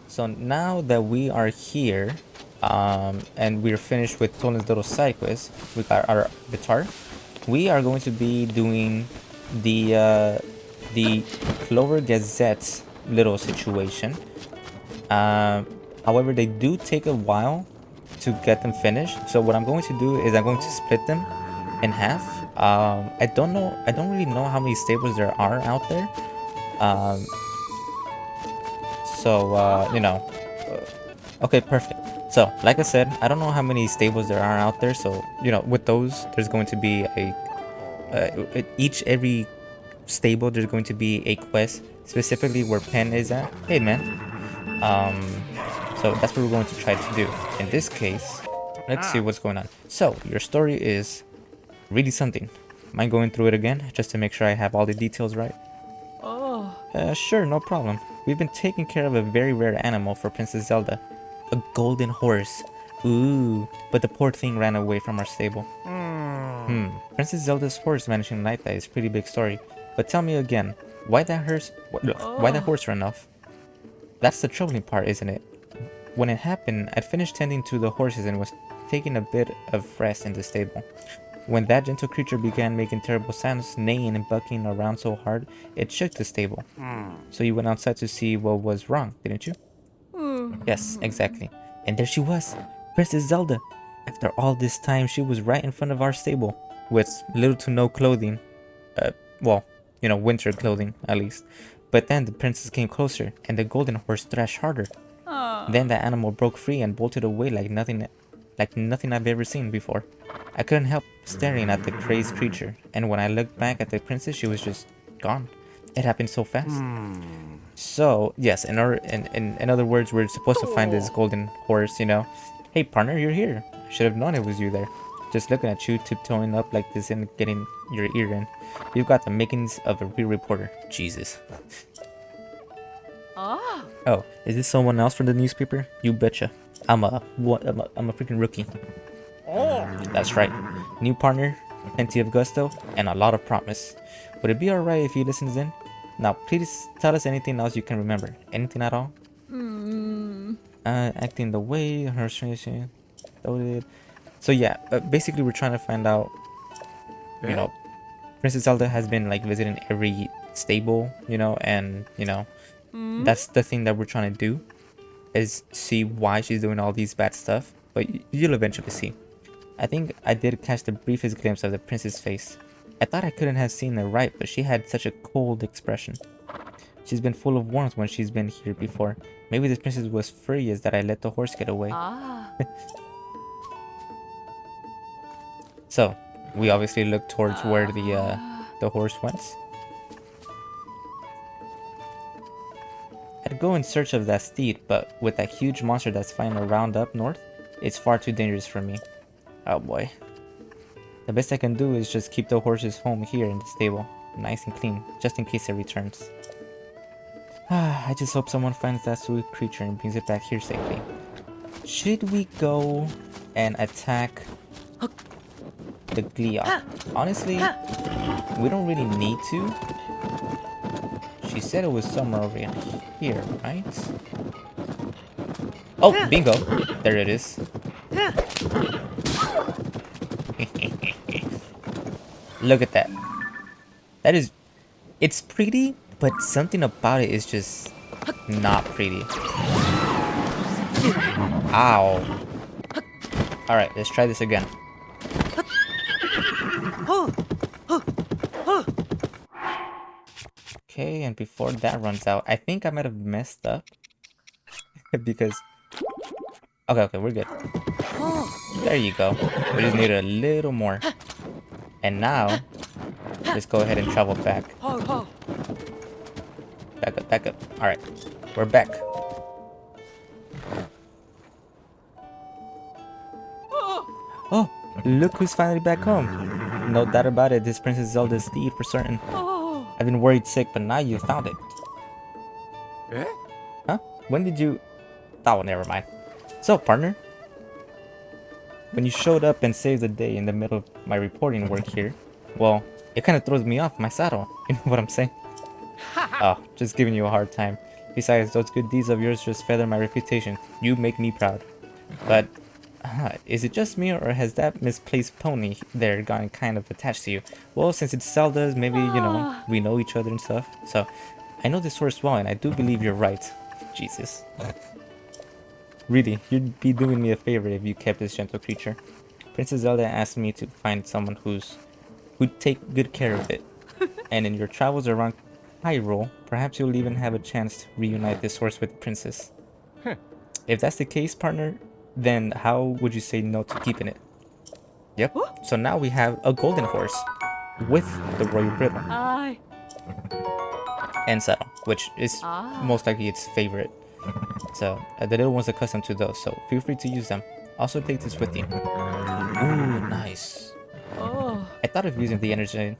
So now that we are here, and we're finished with Tolan's little side quest, we got our guitar. We are going to be doing the Clover Gazette little situation. However, they do take a while to get them finished. So what I'm going to do is I'm going to split them in half. I don't know. I don't really know how many stables there are out there. Um, you know. Okay, perfect. So, like I said, I don't know how many stables there are out there. So, you know, with those, there's going to be every stable, there's going to be a quest specifically where Pen is at. Hey, man. Um, so that's what we're going to try to do. In this case, let's see what's going on. So, your story is really something. Mind going through it again, just to make sure I have all the details right? Sure, no problem. We've been taking care of a very rare animal for Princess Zelda. A golden horse. Ooh, but the poor thing ran away from our stable. Princess Zelda's horse vanishing like that is a pretty big story. But tell me again, why that horse ran off? That's the troubling part, isn't it? When it happened, I'd finished tending to the horses and was taking a bit of rest in the stable. When that gentle creature began making terrible sounds, neighing and bucking around so hard, it shook the stable. So you went outside to see what was wrong, didn't you? Yes, exactly. And there she was, Princess Zelda. After all this time, she was right in front of our stable, with little to no clothing. Well, you know, winter clothing, at least. But then the princess came closer, and the golden horse thrashed harder. Then the animal broke free and bolted away like nothing I've ever seen before. I couldn't help staring at the crazed creature, and when I looked back at the princess, she was just gone. It happened so fast. So, yes, in other words, we're supposed to find this golden horse, you know. Hey, partner, you're here. I should have known it was you there. Just looking at you, tiptoeing up like this and getting your ear in. You've got the makings of a real reporter. Jesus. Oh, is this someone else from the newspaper? You betcha. I'm a freaking rookie. That's right. New partner, plenty of gusto, and a lot of promise. Would it be alright if he listens in? Now, please tell us anything else you can remember. Anything at all? Acting the way, her situation. So yeah, basically we're trying to find out, you know, Princess Zelda has been like visiting every stable, you know, and you know, that's the thing that we're trying to do, is see why she's doing all these bad stuff, but you'll eventually see. I think I did catch the briefest glimpse of the princess' face. I thought I couldn't have seen her right, but she had such a cold expression. She's been full of warmth when she's been here before. Maybe this princess was furious that I let the horse get away. So, we obviously look towards where the horse went. I'd go in search of that steed, but with that huge monster that's flying around up north, it's far too dangerous for me. Oh boy. The best I can do is just keep the horses home here in the stable, nice and clean, just in case it returns. I just hope someone finds that sweet creature and brings it back here safely. Should we go and attack the Gliok? Honestly, we don't really need to. She said it was somewhere over here, right? Oh, bingo! There it is. Look at that. That is... It's pretty, but something about it is just not pretty. Ow. Alright, let's try this again. Okay, and before that runs out, I think I might have messed up. Because... Okay, we're good. There you go. We just need a little more. And now, let's go ahead and travel back. Back up. Alright, we're back. Oh, look who's finally back home. No doubt about it, this Princess Zelda's steed for certain. I've been worried sick, but now you found it. Huh? When did you... Oh, never mind. So, partner, when you showed up and saved the day in the middle of my reporting work here, well, it kind of throws me off my saddle. You know what I'm saying? Oh, just giving you a hard time. Besides, those good deeds of yours just feather my reputation. You make me proud. But, is it just me, or has that misplaced pony there gotten kind of attached to you? Well, since it's Zelda's, maybe, you know, we know each other and stuff. So, I know this horse well, and I do believe you're right. Jesus. Really, you'd be doing me a favor if you kept this gentle creature. Princess Zelda asked me to find someone who'd take good care of it. And in your travels around Hyrule, perhaps you'll even have a chance to reunite this horse with the princess. If that's the case, partner, then how would you say no to keeping it? Yep. So now we have a golden horse with the royal bridle and saddle, which is most likely its favorite. So the little one's accustomed to those, so feel free to use them. Also take this with you. Ooh, nice. I thought of using the energy,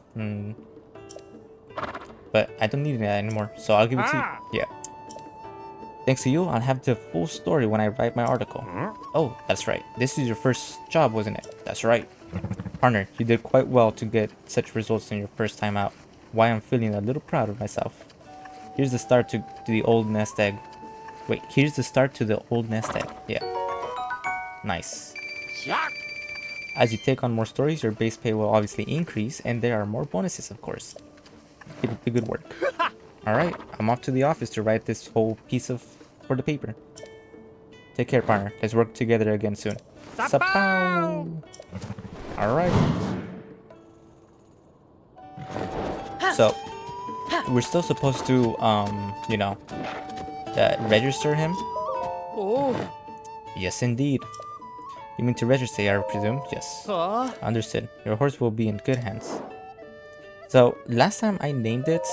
but I don't need that anymore, so I'll give it to you. Yeah. Thanks to you, I'll have the full story when I write my article. Oh, that's right. This is your first job, wasn't it? That's right. Partner, you did quite well to get such results in your first time out. Why I'm feeling a little proud of myself. Here's the start to the old nest egg. Wait, here's the start to the old nest egg. Yeah. Nice. As you take on more stories, your base pay will obviously increase, and there are more bonuses, of course. Keep up the good work. Alright, I'm off to the office to write this whole piece for the paper. Take care, partner. Let's work together again soon. Sapow! Alright. So, we're still supposed to, you know, register him? Yes, indeed. You mean to register, I presume? Yes. Understood. Your horse will be in good hands. So, last time I named it,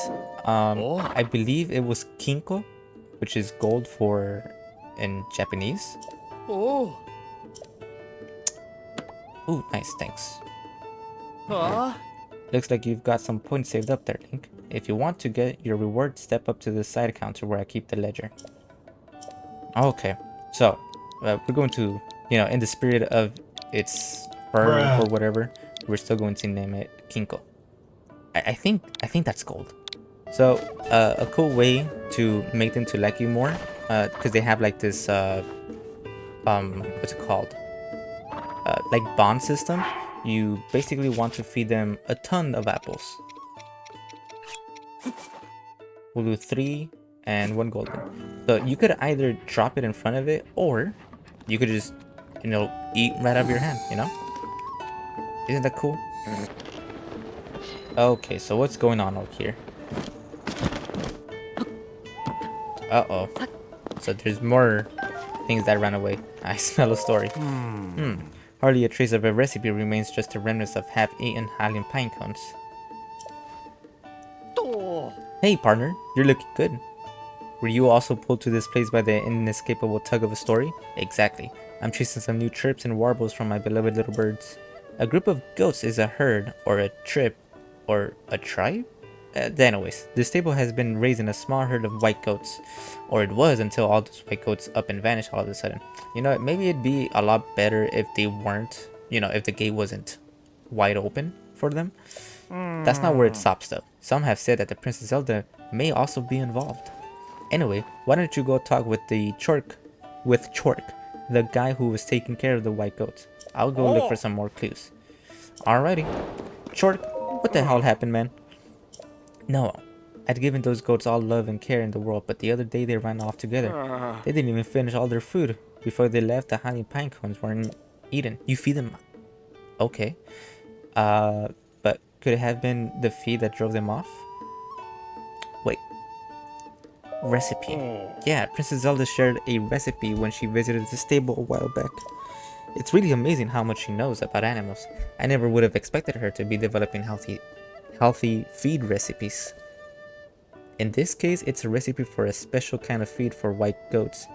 I believe it was Kinko, which is gold for in Japanese. Ooh, nice, thanks. Looks like you've got some points saved up there, Link. If you want to get your reward, step up to the side counter where I keep the ledger. Okay, so we're going to, you know, in the spirit of its fur or whatever, we're still going to name it Kinko. I think that's gold. So a cool way to make them to like you more, because they have like this what's it called? Like bond system. You basically want to feed them a ton of apples. We'll do 3 and 1 golden. So you could either drop it in front of it, or you could just, you know, eat right out of your hand, you know? Isn't that cool? Okay, so what's going on over here? Uh-oh. So there's more things that ran away. I smell a story. Hardly a trace of a recipe remains, just the remnants of half-eaten Hylian pine cones. Hey partner, you're looking good. Were you also pulled to this place by the inescapable tug of a story? Exactly. I'm chasing some new chirps and warbles from my beloved little birds. A group of goats is a herd, or a trip, or a tribe? Anyways, this stable has been raising a small herd of white goats. Or it was, until all those white goats up and vanished all of a sudden. You know, maybe it'd be a lot better if they weren't, you know, if the gate wasn't wide open for them. That's not where it stops though. Some have said that the Princess Zelda may also be involved. Anyway, why don't you go talk with Chork, the guy who was taking care of the white goats. I'll go look for some more clues. Alrighty. Chork, what the hell happened, man? No, I'd given those goats all love and care in the world, but the other day they ran off together. They didn't even finish all their food. Before they left, the honey pine cones weren't eaten. You feed them. Okay. But could it have been the feed that drove them off? Wait. Recipe. Yeah, Princess Zelda shared a recipe when she visited the stable a while back. It's really amazing how much she knows about animals. I never would have expected her to be developing healthy feed recipes. In this case, it's a recipe for a special kind of feed for white goats.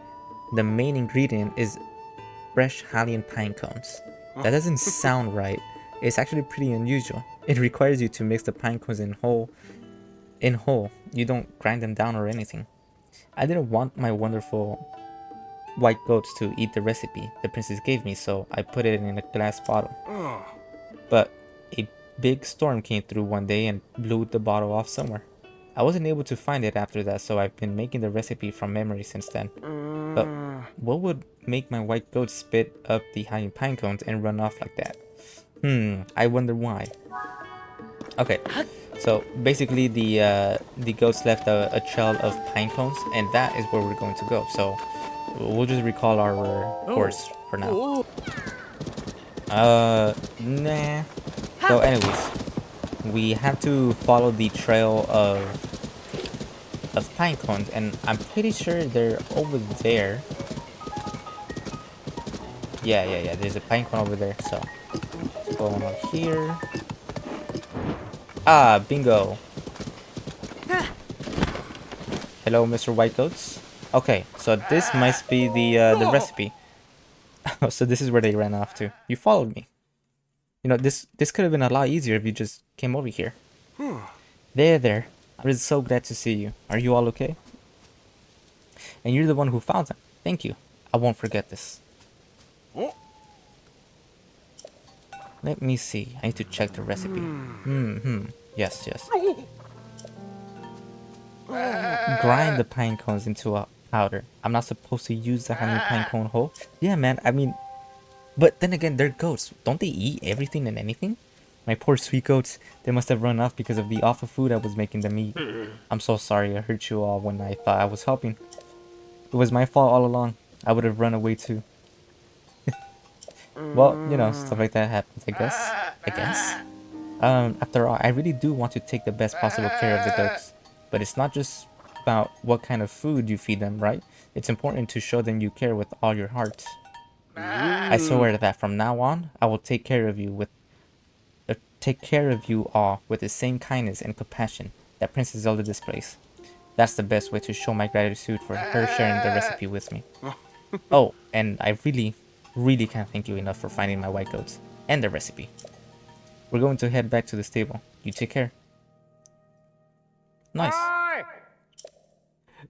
The main ingredient is fresh Hylian pine cones. That doesn't sound right. It's actually pretty unusual. It requires you to mix the pine cones in whole. You don't grind them down or anything. I didn't want my wonderful white goats to eat the recipe the princess gave me, so I put it in a glass bottle. But a big storm came through one day and blew the bottle off somewhere. I wasn't able to find it after that, so I've been making the recipe from memory since then. But what would make my white goat spit up the hanging pine cones and run off like that? I wonder why. Okay, so basically the goats left a trail of pine cones, and that is where we're going to go. So we'll just recall our course for now. Nah. So anyways, we have to follow the trail of pine cones, and I'm pretty sure they're over there. Yeah. There's a pine cone over there. So let's go on up here. Ah, bingo. Hello, Mr. White Goats. Okay, so this must be the recipe. So this is where they ran off to. You followed me. You know, this could have been a lot easier if you just came over here. There. I'm just so glad to see you. Are you all okay? And you're the one who found them. Thank you. I won't forget this. Let me see. I need to check the recipe. Yes. Grind the pine cones into a powder. I'm not supposed to use the honey pine cone whole. Yeah, man. I mean, but then again, they're goats. Don't they eat everything and anything? My poor sweet goats. They must have run off because of the awful food I was making them eat. I'm so sorry I hurt you all when I thought I was helping. It was my fault all along. I would have run away too. Well, you know, stuff like that happens, I guess. After all, I really do want to take the best possible care of the goats. But it's not just about what kind of food you feed them, right? It's important to show them you care with all your heart. I swear that from now on, I will take care of you all with the same kindness and compassion that Princess Zelda displays. That's the best way to show my gratitude for her sharing the recipe with me. Oh, and I really can't thank you enough for finding my white goats and the recipe. We're going to head back to the stable. You take care. Nice.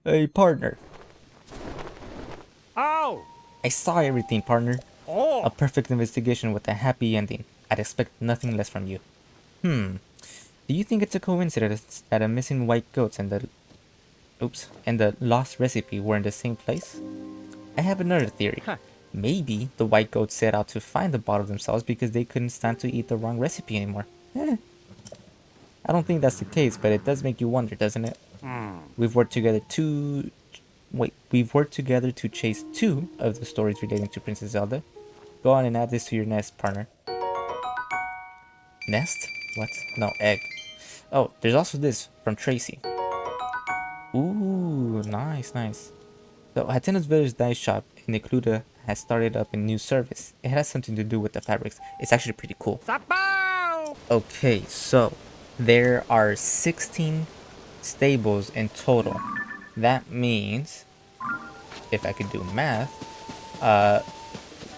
Hey, partner. Oh! I saw everything, partner. Oh! A perfect investigation with a happy ending. I'd expect nothing less from you. Do you think it's a coincidence that a missing white goats and the lost recipe were in the same place? I have another theory. Maybe the white goats set out to find the bottle themselves because they couldn't stand to eat the wrong recipe anymore. I don't think that's the case, but it does make you wonder, doesn't it? We've worked together to chase 2 of the stories relating to Princess Zelda. Go on and add this to your nest, partner. Nest? What? No, egg. Oh, there's also this from Tracy. Ooh, nice. So, Hatena's Village Dye Shop in Ecluda has started up a new service. It has something to do with the fabrics. It's actually pretty cool. Okay, so there are 16 stables in total. That means, if I could do math,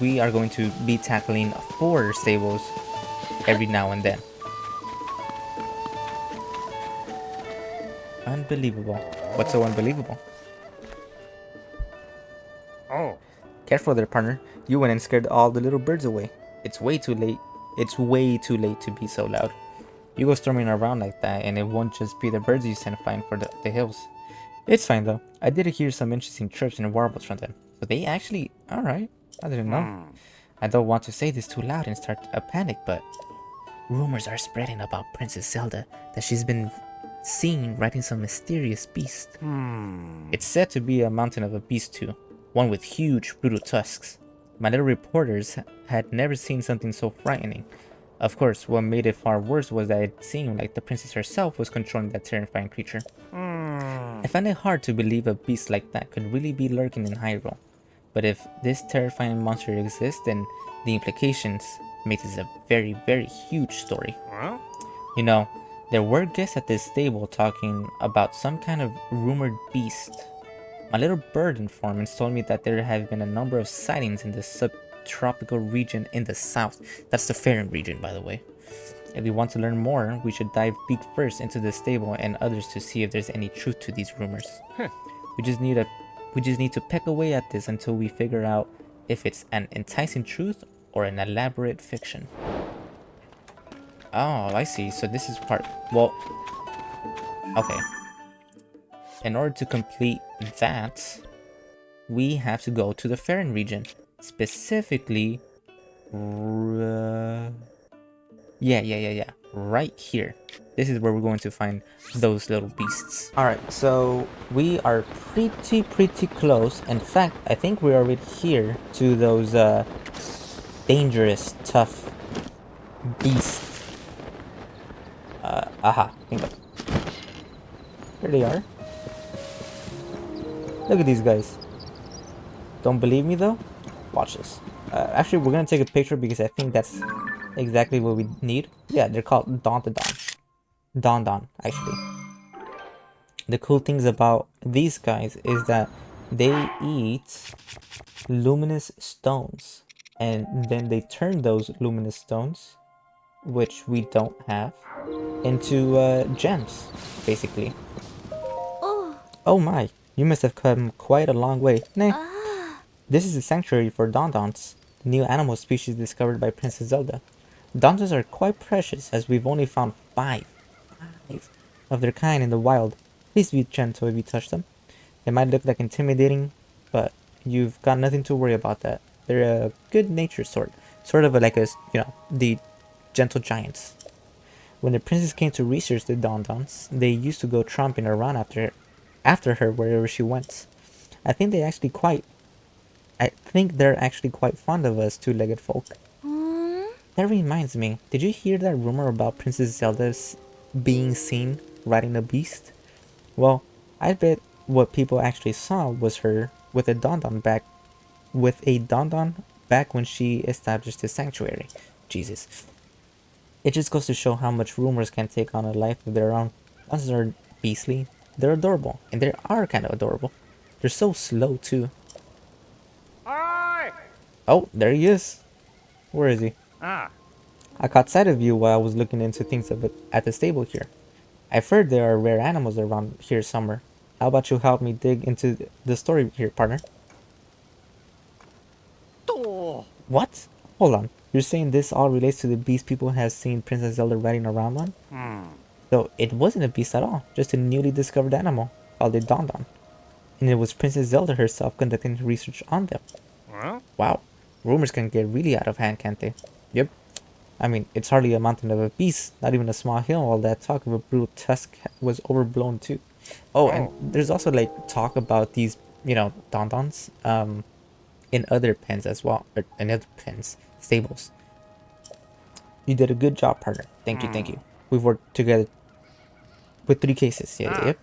we are going to be tackling 4 stables every now and then. Unbelievable. What's so unbelievable? Oh! Careful there, partner. You went and scared all the little birds away. It's way too late. It's way too late to be so loud. You go storming around like that, and it won't just be the birds you send flying for the hills. It's fine though. I did hear some interesting chirps and warbles from them. So they actually... Alright. I didn't know. I don't want to say this too loud and start a panic, but... rumors are spreading about Princess Zelda that she's been seen riding some mysterious beast. It's said to be a mountain of a beast too. One with huge, brutal tusks. My little reporters had never seen something so frightening. Of course, what made it far worse was that it seemed like the princess herself was controlling that terrifying creature. I find it hard to believe a beast like that could really be lurking in Hyrule. But if this terrifying monster exists, then the implications make this a very, very huge story. You know, there were guests at this stable talking about some kind of rumored beast. My little bird informants told me that there have been a number of sightings in the subtropical region in the south. That's the Faron region, by the way. If we want to learn more, we should dive deep first into the stable and others to see if there's any truth to these rumors. We just need to peck away at this until we figure out if it's an enticing truth or an elaborate fiction. Oh, I see. So this is part... Well... Okay. In order to complete that, we have to go to the Farron region. Specifically, yeah. Right here. This is where we're going to find those little beasts. Alright, so we are pretty close. In fact, I think we're already here to those dangerous, tough beasts. Aha, bingo. Here they are. Look at these guys. Don't believe me though? Watch this. Actually, we're gonna take a picture because I think that's exactly what we need. Yeah, they're called Don, actually. The cool things about these guys is that they eat luminous stones. And then they turn those luminous stones, which we don't have, into gems, basically. Oh my, you must have come quite a long way. Nah. This is a sanctuary for Dondons, the new animal species discovered by Princess Zelda. Dondons are quite precious, as we've only found five of their kind in the wild. Please be gentle if you touch them. They might look like intimidating, but you've got nothing to worry about that. They're a good-natured sort of like a, the gentle giants. When the princess came to research the Dondons, they used to go tromping around after her wherever she went. I think they're actually quite fond of us two-legged folk. That reminds me, did you hear that rumor about Princess Zelda's being seen riding a beast? Well, I bet what people actually saw was her with a Dondon back when she established the sanctuary. Jesus. It just goes to show how much rumors can take on a life of their own. Monsters are beastly, they're adorable, and they are kind of adorable. They're so slow too. Oh, there he is. Where is he? I caught sight of you while I was looking into things at the stable here. I've heard there are rare animals around here somewhere. How about you help me dig into the story here, partner? What? Hold on. You're saying this all relates to the beast people have seen Princess Zelda riding around on? So it wasn't a beast at all, just a newly discovered animal called a Dondon. And it was Princess Zelda herself conducting research on them. Wow. Rumors can get really out of hand, can't they? Yep. I mean, it's hardly a mountain of a beast, not even a small hill. All that talk of a brutal tusk was overblown too. Oh, and there's also like talk about these, Dondons, in other pens as well, or in other pens, stables. You did a good job, partner. Thank you. We've worked together with 3 cases. Yep.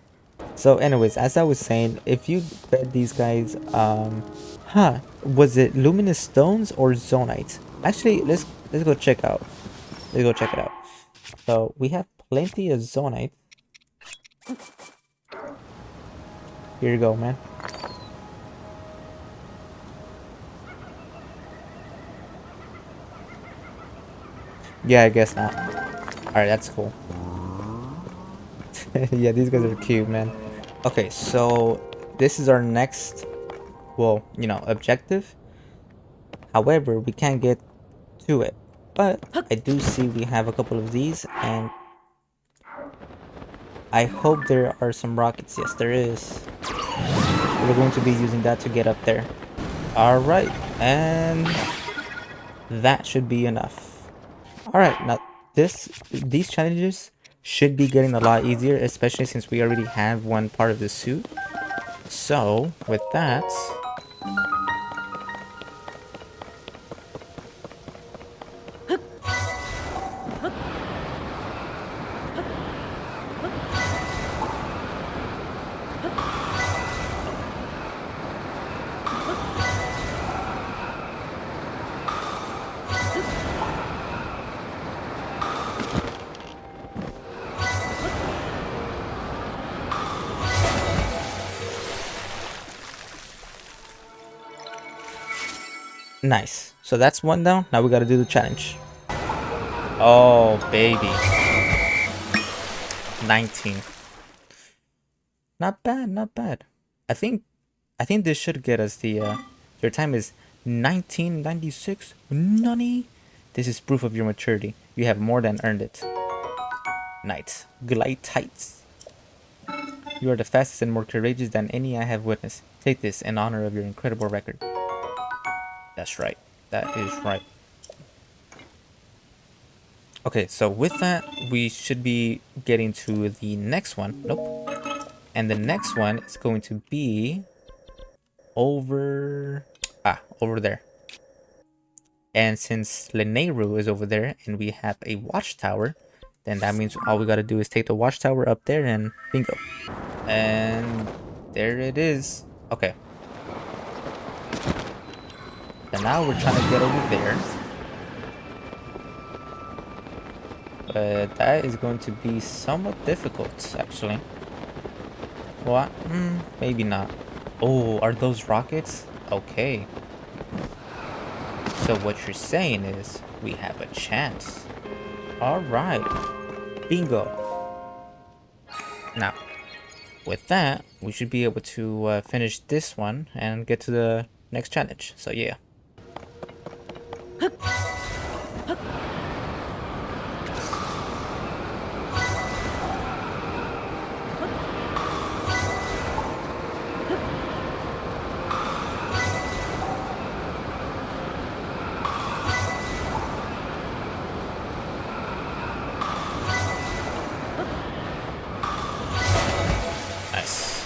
So anyways, as I was saying, if you fed these guys, was it luminous stones or zonite? Actually, let's go check out. Let's go check it out. So we have plenty of zonite. Here you go, man. Yeah, I guess not. Alright, that's cool. Yeah, these guys are cute, man. Okay, so this is our next, objective. However, we can't get to it. But I do see we have a couple of these, and I hope there are some rockets. Yes, there is. We're going to be using that to get up there. Alright, and that should be enough. Alright, now these challenges should be getting a lot easier, especially since we already have one part of the suit. So, with that, nice. So that's one down. Now we gotta do the challenge. Oh, baby. 19. Not bad. I think this should get us the, your time is 1996. Nani? This is proof of your maturity. You have more than earned it. Nice. Glide tights. You are the fastest and more courageous than any I have witnessed. Take this in honor of your incredible record. That's right. That is right. Okay, so with that, we should be getting to the next one. Nope. And the next one is going to be over there. And since LANAYRU is over there and we have a watchtower, then that means all we gotta do is take the watchtower up there and bingo. And there it is. Okay. And now we're trying to get over there. But that is going to be somewhat difficult, actually. What? Maybe not. Oh, are those rockets? Okay. So what you're saying is we have a chance. Alright. Bingo. Now, with that, we should be able to finish this one and get to the next challenge. So yeah. Nice.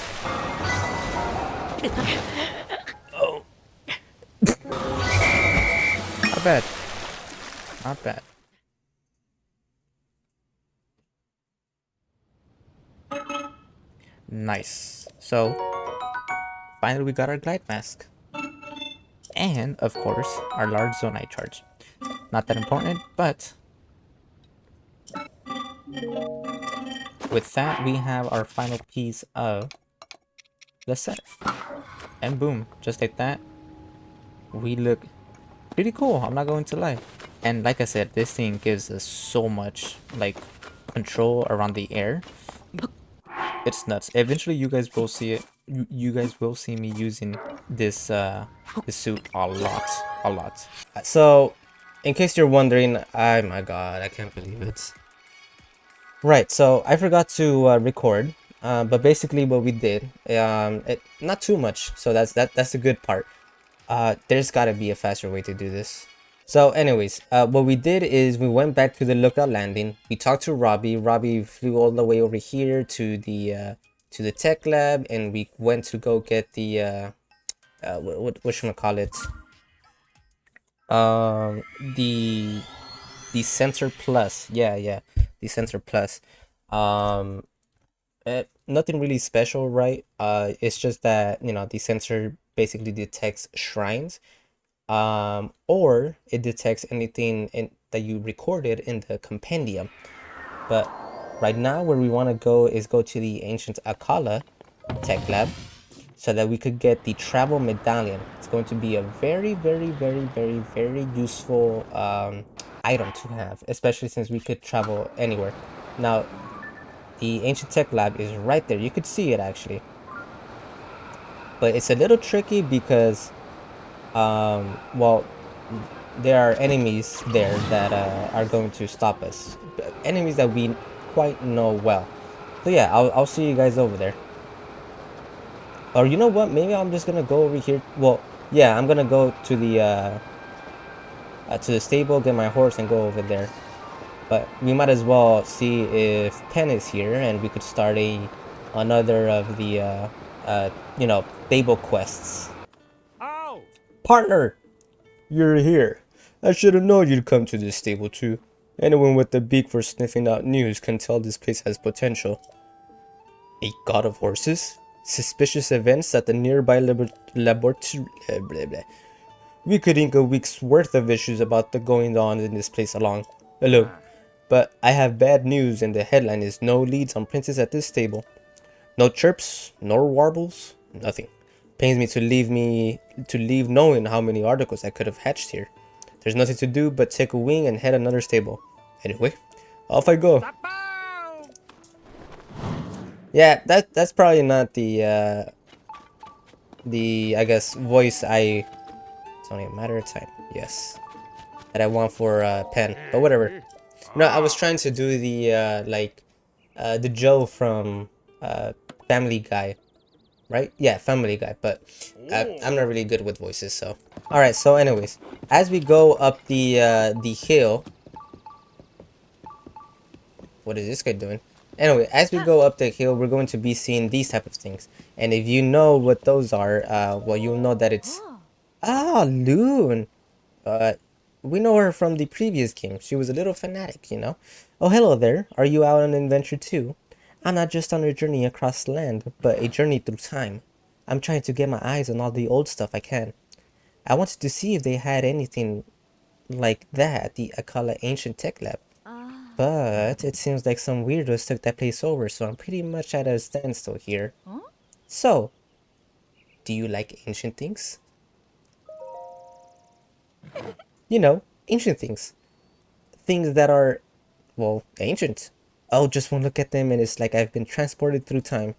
Oh. Not bad. Not bad. Nice. So, finally we got our glide mask. And, of course, our large zonite charge. Not that important, but with that, we have our final piece of the set. And boom, just like that, we look pretty cool, I'm not going to lie. And like I said, this thing gives us so much, like, control around the air. It's nuts. Eventually, you guys will see it. You guys will see me using this this suit a lot. So, in case you're wondering, oh my god, I can't believe it. Right, so I forgot to record, but basically what we did, not too much, so that's the good part. There's gotta be a faster way to do this. So anyways, what we did is we went back to the lookout landing. We talked to Robbie. Robbie flew all the way over here to the tech lab, and we went to go get the what should I call it? The sensor plus. Yeah, the sensor plus. Nothing really special, right? It's just that, you know, the sensor basically detects shrines, or it detects anything that you recorded in the compendium. But right now where we want to go is go to the ancient Akala tech lab so that we could get the travel medallion. It's going to be a very useful item to have, especially since we could travel anywhere. Now, the ancient tech lab is right there. You could see it actually, but it's a little tricky because well, there are enemies there that are going to stop us, enemies that we quite know well. So yeah, I'll see you guys over there. Or you know what, maybe I'm just gonna go over here. Well, yeah, I'm gonna go to the stable, get my horse, and go over there. But we might as well see if Pen is here, and we could start another of the you know, stable quests. Ow! Partner, you're here. I should have known you'd come to this stable too. Anyone with a beak for sniffing out news can tell this place has potential. A god of horses? Suspicious events at the nearby laboratory. We could ink a week's worth of issues about the going on in this place along. Hello. But I have bad news, and the headline is no leads on princess at this stable. No chirps, nor warbles, nothing. Pains me to leave knowing how many articles I could have hatched here. There's nothing to do but take a wing and head another stable. Anyway, off I go. Yeah, that's probably not the I guess voice it's only a matter of time. Yes, that I want for Pen, but whatever. No, I was trying to do the the Joe from Family Guy, right? Yeah, Family Guy, but I'm not really good with voices, so. Alright, so anyways, as we go up the hill, what is this guy doing? Anyway, as we go up the hill, we're going to be seeing these type of things. And if you know what those are, well, you'll know that it's... Ah, Loon! Uh, we know her from the previous game. She was a little fanatic, you know? Oh, hello there. Are you out on an adventure too? I'm not just on a journey across land, but a journey through time. I'm trying to get my eyes on all the old stuff I can. I wanted to see if they had anything like that at the Akala Ancient Tech Lab. But it seems like some weirdos took that place over, so I'm pretty much at a standstill here. So, do you like ancient things? You know, ancient things. Things that are, well, ancient. Oh, just one look at them and it's like I've been transported through time.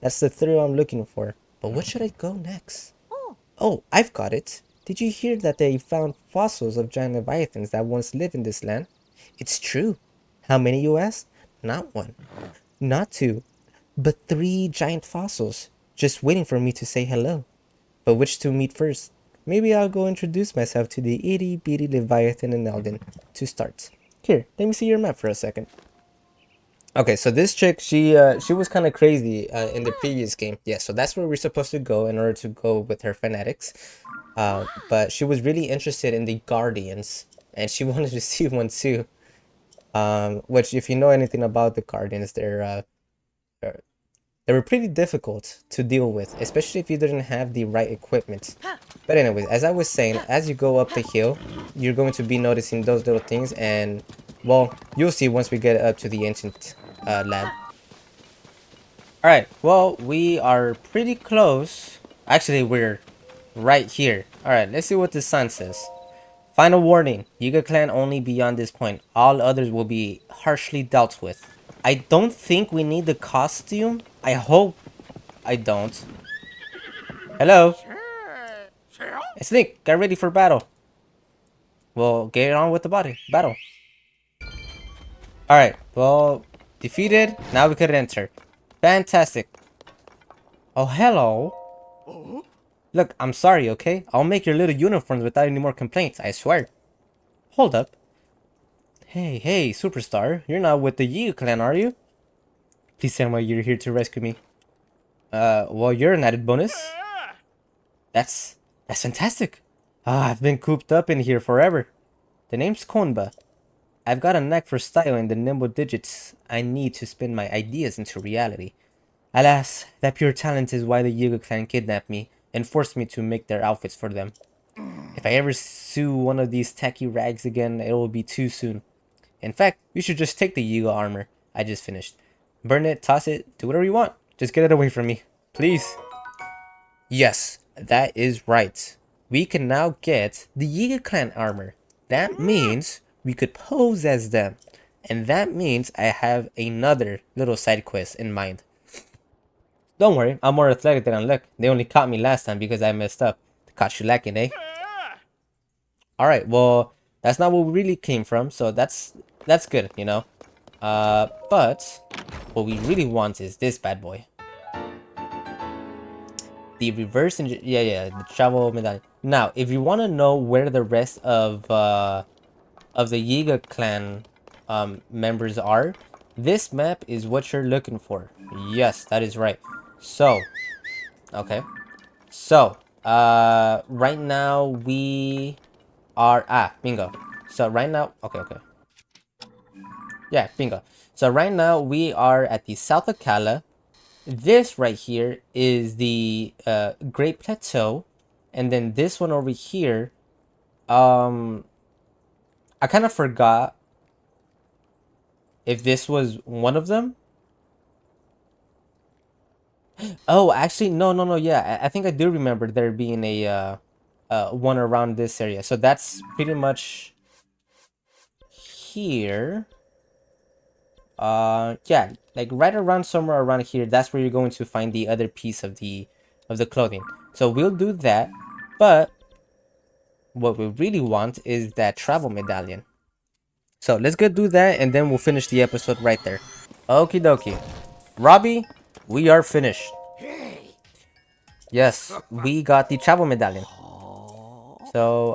That's the thrill I'm looking for. But what should I go next? Oh, I've got it. Did you hear that they found fossils of giant leviathans that once lived in this land? It's true. How many, you ask? Not one. Not two. But 3 giant fossils. Just waiting for me to say hello. But which to meet first? Maybe I'll go introduce myself to the itty bitty leviathan in Elden to start. Here, let me see your map for a second. Okay, so this chick, she was kind of crazy in the previous game. Yeah, so that's where we're supposed to go in order to go with her fanatics. But she was really interested in the Guardians, and she wanted to see one too. Which, if you know anything about the Guardians, they were pretty difficult to deal with, especially if you didn't have the right equipment. But anyways, as I was saying, as you go up the hill, you're going to be noticing those little things, and well, you'll see once we get up to the ancient lab. Alright, well, we are pretty close. Actually, we're right here. Alright, let's see what the sign says. Final warning, Yiga clan only beyond this point. All others will be harshly dealt with. I don't think we need the costume. I hope I don't. Hello? It's Nick. Get ready for battle. Well, get on with the battle. Alright, well, defeated. Now we could enter. Fantastic. Oh, hello. Look, I'm sorry, okay? I'll make your little uniforms without any more complaints, I swear. Hold up. Hey, superstar. You're not with the Yiga clan, are you? Please tell me you're here to rescue me. Well, you're an added bonus. That's fantastic. I've been cooped up in here forever. The name's Konba. I've got a knack for styling the nimble digits I need to spin my ideas into reality. Alas, that pure talent is why the Yiga clan kidnapped me and forced me to make their outfits for them. If I ever sue one of these tacky rags again, it will be too soon. In fact, you should just take the Yiga armor I just finished. Burn it, toss it, do whatever you want. Just get it away from me, please. Yes, that is right. We can now get the Yiga clan armor. That means we could pose as them. And that means I have another little side quest in mind. Don't worry, I'm more athletic than I look. They only caught me last time because I messed up. Caught you lacking, eh? Alright, well, that's not where we really came from, so that's good, you know? But what we really want is this bad boy. The reverse the travel medallion. Now, if you want to know where the rest of the Yiga clan members are, this map is what you're looking for. Yes, that is right. So, okay. So, right now we are bingo. So right now, okay. Yeah, bingo. So right now we are at the South Akala. This right here is the Great Plateau, and then this one over here, I kind of forgot if this was one of them. Oh, actually, no. Yeah, I think I do remember there being a one around this area. So that's pretty much here. Yeah, like right around somewhere around here. That's where you're going to find the other piece of the clothing. So we'll do that, but what we really want is that travel medallion. So let's go do that, and then we'll finish the episode right there. Okie dokie. Robbie, we are finished. Yes, we got the travel medallion. So,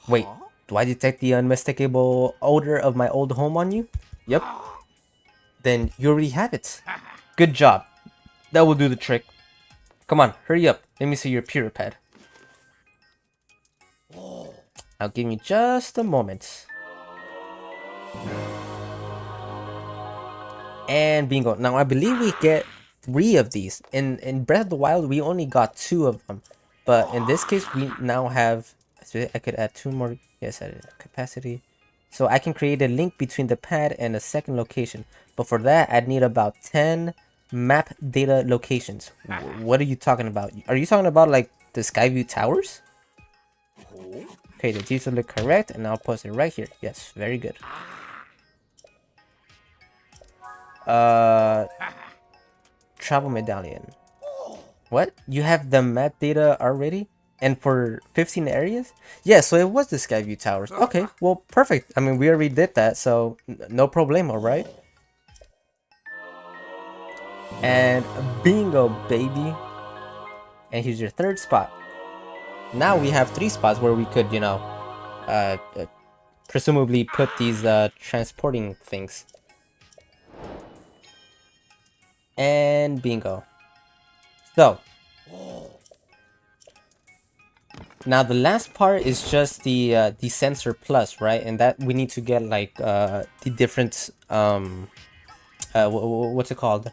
wait, do I detect the unmistakable odor of my old home on you? Yep. Then you already have it. Good job. That will do the trick. Come on, hurry up. Let me see your pure pad. Now give me just a moment. And bingo. Now I believe we get 3 of these. In Breath of the Wild, we only got 2 of them. But in this case, we now have... So I could add 2 more. Yes, add capacity. So I can create a link between the pad and a second location. But for that, I'd need about 10 map data locations. What are you talking about? Are you talking about like the Skyview Towers? Okay, the details look correct, and I'll post it right here. Yes, very good. Travel medallion. What? You have the map data already? And for 15 areas? Yeah, so it was the Skyview Towers. Okay, well, perfect. I mean, we already did that, so no problemo, right? And bingo, baby. And here's your 3rd spot. Now we have 3 spots where we could, you know, presumably put these transporting things. And bingo. So, now the last part is just the sensor plus, right? And that we need to get like the different what's it called?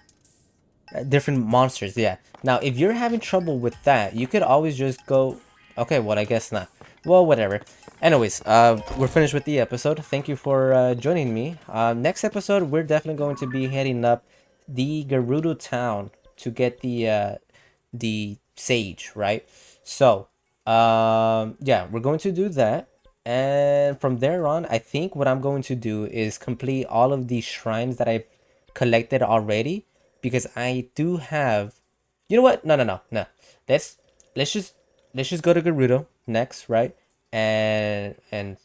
Different monsters, yeah. Now, if you're having trouble with that, you could always just go... Okay, well, I guess not. Well, whatever. Anyways, we're finished with the episode. Thank you for joining me. Next episode, we're definitely going to be heading up the Gerudo town to get the sage, right? So, yeah, we're going to do that. And from there on, I think what I'm going to do is complete all of these shrines that I've collected already, because I do have... You know what? No. Let's let's just go to Gerudo next, right? And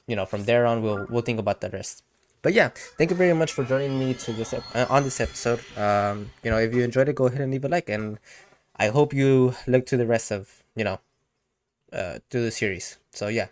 you know, from there on we'll think about the rest. But yeah, thank you very much for joining me to this on this episode. You know, if you enjoyed it, go ahead and leave a like, and I hope you look to the rest of, you know, to the series. So yeah,